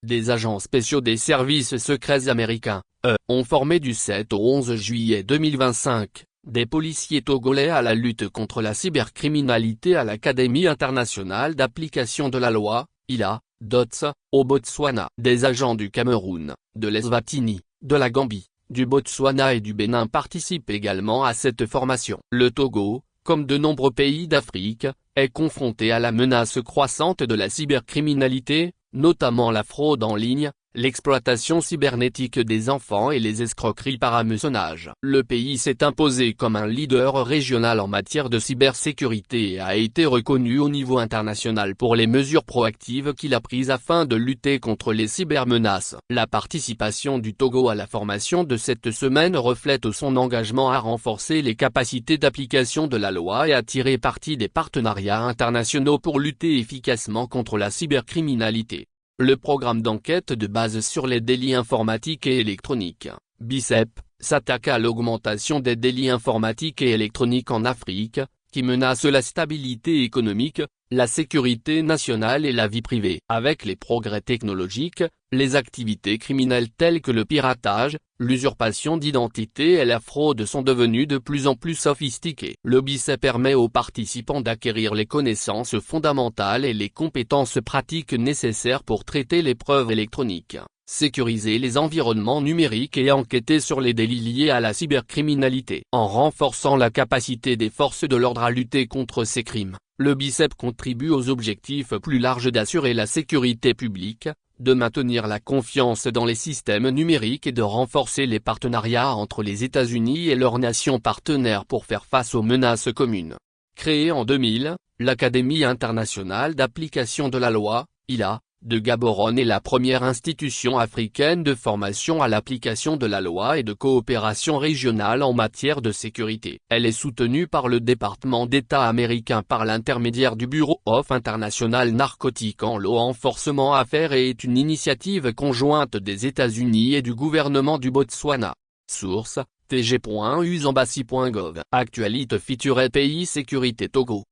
Des agents spéciaux des services secrets américains, ont formé du 7 au 11 juillet 2025, des policiers togolais à la lutte contre la cybercriminalité à l'Académie internationale d'application de la loi, ILA, DOTS, au Botswana. Des agents du Cameroun, de l'Eswatini, de la Gambie, du Botswana et du Bénin participent également à cette formation. Le Togo, comme de nombreux pays d'Afrique, est confronté à la menace croissante de la cybercriminalité, notamment la fraude en ligne, l'exploitation cybernétique des enfants et les escroqueries par hameçonnage. Le pays s'est imposé comme un leader régional en matière de cybersécurité et a été reconnu au niveau international pour les mesures proactives qu'il a prises afin de lutter contre les cybermenaces. La participation du Togo à la formation de cette semaine reflète son engagement à renforcer les capacités d'application de la loi et à tirer parti des partenariats internationaux pour lutter efficacement contre la cybercriminalité. Le programme d'enquête de base sur les délits informatiques et électroniques, BICEP, s'attaque à l'augmentation des délits informatiques et électroniques en Afrique, qui menacent la stabilité économique, la sécurité nationale et la vie privée. Avec les progrès technologiques, les activités criminelles telles que le piratage, l'usurpation d'identité et la fraude sont devenues de plus en plus sophistiquées. Le BICEP permet aux participants d'acquérir les connaissances fondamentales et les compétences pratiques nécessaires pour traiter les preuves électroniques, sécuriser les environnements numériques et enquêter sur les délits liés à la cybercriminalité. En renforçant la capacité des forces de l'ordre à lutter contre ces crimes, le BICEP contribue aux objectifs plus larges d'assurer la sécurité publique, de maintenir la confiance dans les systèmes numériques et de renforcer les partenariats entre les États-Unis et leurs nations partenaires pour faire face aux menaces communes. Créée en 2000, l'Académie internationale d'application de la loi, ILA, de Gaborone est la première institution africaine de formation à l'application de la loi et de coopération régionale en matière de sécurité. Elle est soutenue par le département d'État américain par l'intermédiaire du Bureau of International Narcotic Law Enforcement Affairs et est une initiative conjointe des États-Unis et du gouvernement du Botswana. Source: tg.usembassy.gov. Actualité feature pays sécurité Togo.